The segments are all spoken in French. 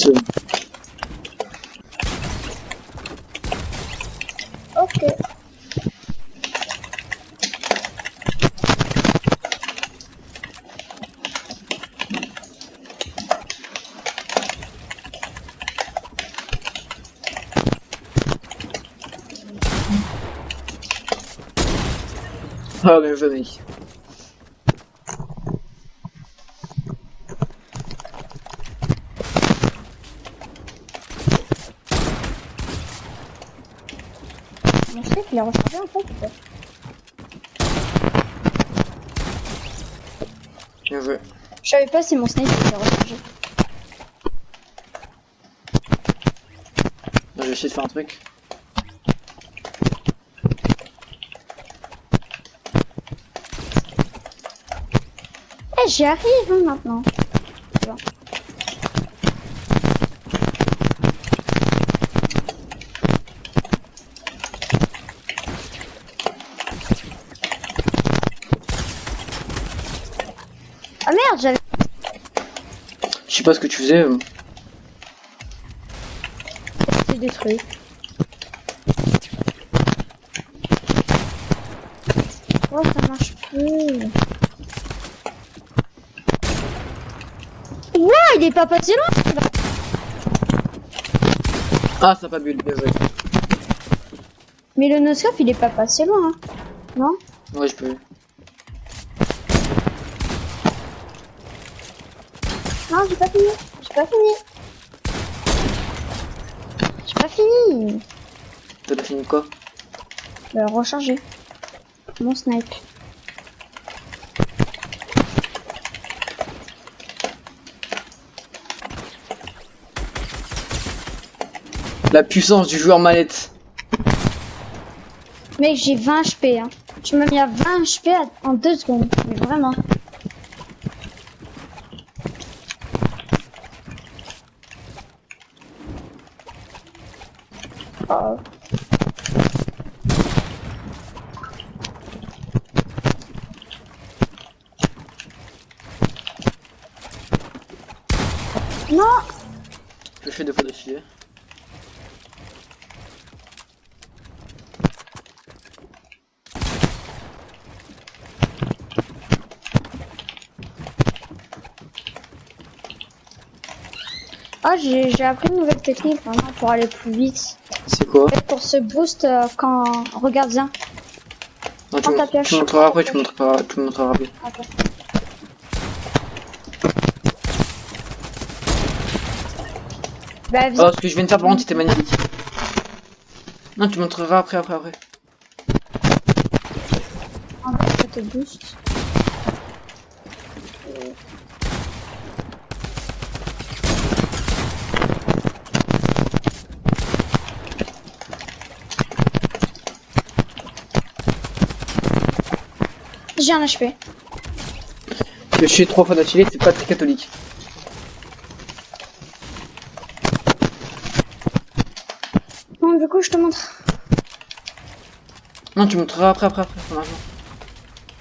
Ok. Ah, bien joué, mec. Mon snipe il est rechargé en fait ou pas? Bien joué. Je savais pas si mon snipe était rechargé. Je vais essayer de faire un truc. Eh, j'y arrive hein, maintenant. Bon. Ah merde, j'avais Je sais pas ce que tu faisais. fait des trucs. Oh, ça marche plus. Ouais, il est pas passé loin. Ah, ça a pas bulle, bien joué. Mais le noscope il est pas passé loin. Hein. Non? Ouais, je peux. Non, j'ai pas fini. J'ai pas fini. J'ai pas fini. T'as pas fini quoi? Recharger. Mon snipe. La puissance du joueur manette. Mec, j'ai 20 HP. Hein. Tu m'as mis à 20 HP en 2 secondes. Mais vraiment. Oh. Non. Je fais 2 fois d'affilée. Ah, j'ai appris une nouvelle technique maintenant pour aller plus vite. C'est quoi? En fait, pour se boost quand... Regarde bien. Non, Prends ta pioche. tu montreras après, tu montreras après. Attends. Bah, Oh, ce que je viens de faire par contre, c'était magnifique. Non, tu montreras après. en fait, ça te booste. J'ai un HP. Je suis 3 fois d'affilée, c'est pas très catholique. Bon, du coup, je te montre. Non, tu montreras après,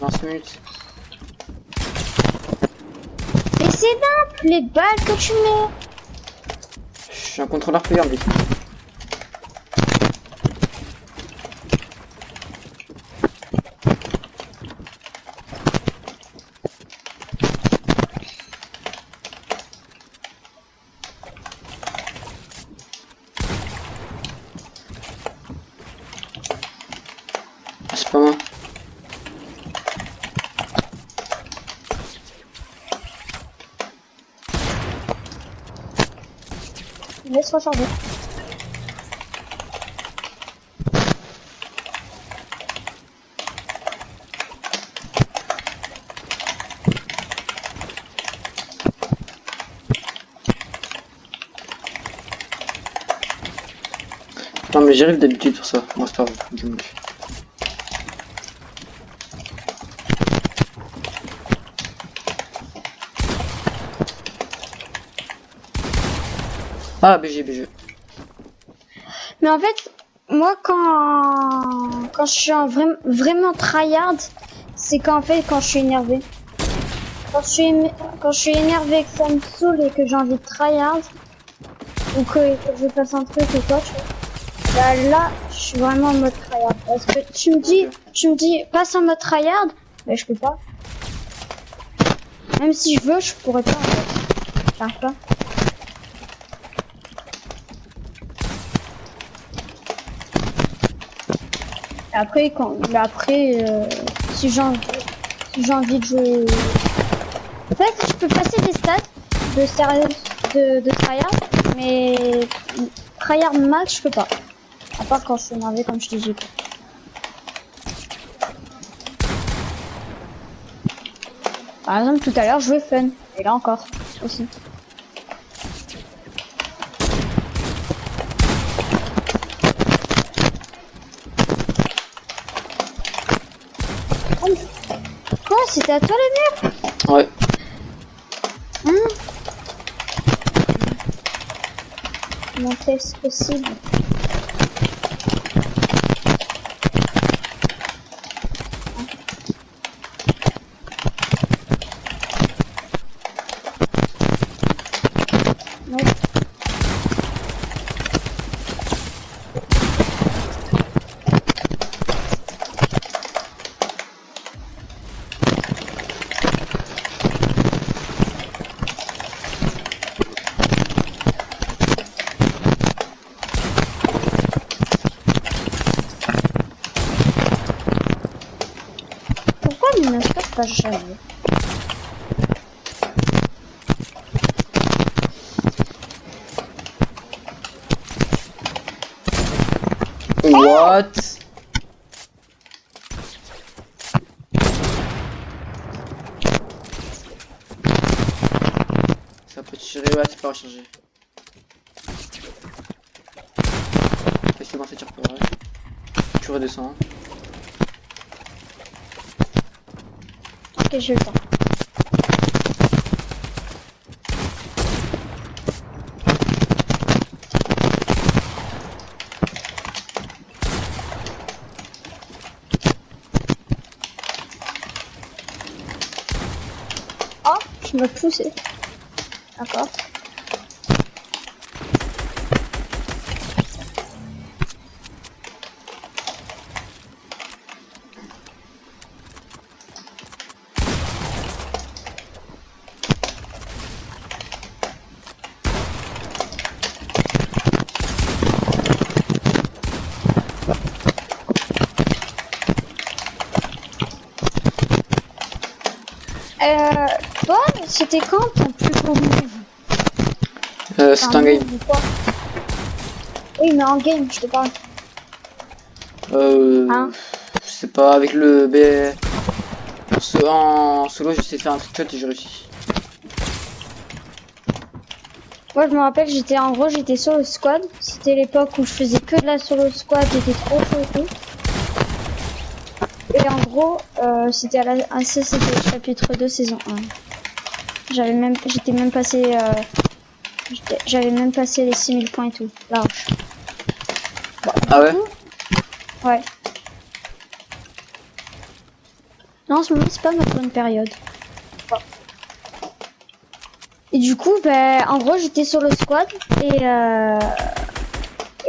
dans 5 minutes. Mais c'est simple, les balles que tu mets. Je suis un contrôleur payant, mec. Ah, c'est pas moi. Laisse recharger. Non, mais j'arrive d'habitude pour ça. Moi, c'est pas grave. Ah, BG. Mais en fait, moi, quand je suis en vraiment tryhard, c'est quand je suis énervé. Quand je suis énervé, que ça me saoule et que j'ai envie de tryhard, ou que je fasse un truc ou quoi, tu vois. Bah, là, je suis vraiment en mode tryhard. Parce que tu me dis, passe en mode tryhard, mais je peux pas. Même si je veux, je pourrais pas en fait. J'arrive pas. Après, si j'ai envie de jouer. En fait, je peux passer des stats de sérieux, de tryhard, mais tryhard max, je peux pas. À part quand je suis énervé, comme je te dis. Par exemple, tout à l'heure, je jouais fun. Et là encore, aussi. Quoi? C'était à toi les murs? Ouais. Comment est-ce possible? Pourquoi il ne se passe jamais? What? Ça peut tirer, ouais, tu peux recharger. Qu'est-ce que tu tires pour vrai? Tu redescends. Ok, j'ai le temps. Oh, je me poussais. D'accord. Toi, c'était quand ton plus beau move? C'est un game. Move ou quoi? Oui, mais en game, je te parle. Hein? Je sais pas, avec le B. En solo, j'essaie de faire un trickshot et j'ai réussi. Moi, je me rappelle, j'étais solo squad. C'était l'époque où je faisais que de la solo squad, j'étais trop chaud et tout. Et en gros, c'était ça, c'était le chapitre 2, saison 1. J'avais même passé les 6000 points et tout, large. Bon, Ah ouais? Ouais. Non, en ce moment, c'est pas ma bonne période. Bon. Et du coup, en gros, j'étais sur le squad et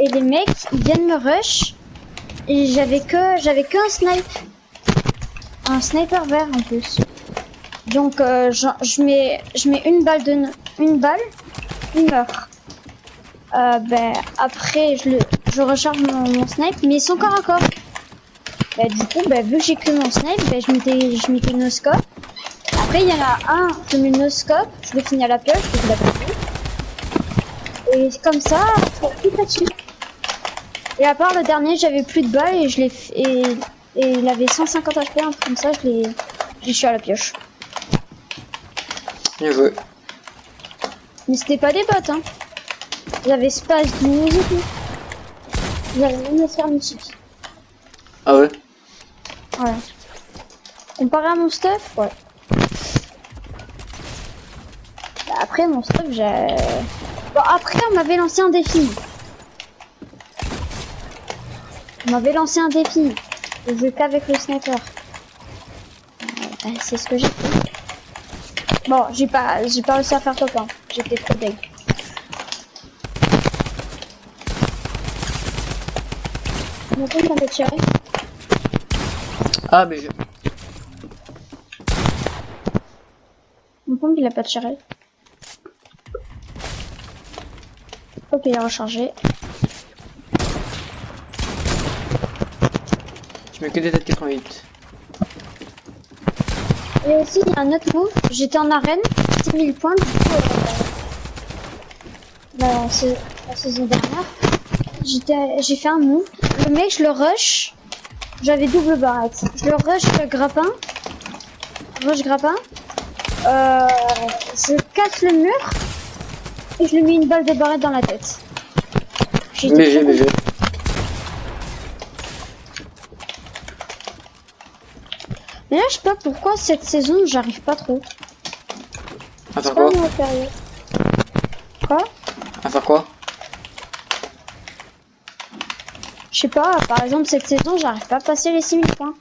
les mecs, ils viennent me rush et j'avais qu'un snipe. Un sniper vert en plus. Donc je mets une balle, il meurt. Après je recharge mon snipe, mais ils sont corps à corps. Du coup, vu que j'ai que mon snipe, je mettais no scope. Après il y en a un, je mets no scope, je le finis à la pioche, je l'ai pas fait. Et comme ça, pour tout là-dessus. Et à part le dernier, j'avais plus de balles et et il avait 150 HP, un truc comme ça, je suis à la pioche. Bien joué. Mais c'était pas des bots, hein. J'avais space 12 et tout. J'avais même la sphère mythique. Ah ouais? Ouais. Comparé à mon stuff, ouais. Après, mon stuff, Bon, après, on m'avait lancé un défi. On m'avait lancé un défi. Je jouais qu'avec le sniper. C'est ce que j'ai fait. Bon, j'ai pas réussi à faire top 1. J'étais trop deg. Mon pompe m'a fait tirer. Ah, BG. Mon pompe, il a pas tiré. Ok, il est rechargé. Je mets que des têtes 88. Et aussi, il y a un autre move. J'étais en arène, 6000 points. Du coup, la saison dernière, j'ai fait un move. Le mec, je le rush. J'avais double barrette. Je le rush grappin. Rush grappin. Je casse le mur. Et je lui mets une balle de barrette dans la tête. BG, BG. Mais là, je sais pas pourquoi cette saison, j'arrive pas trop. À faire C'est pas quoi? mon période. Quoi? À faire quoi? Je sais pas, par exemple, cette saison, j'arrive pas à passer les 6000 points.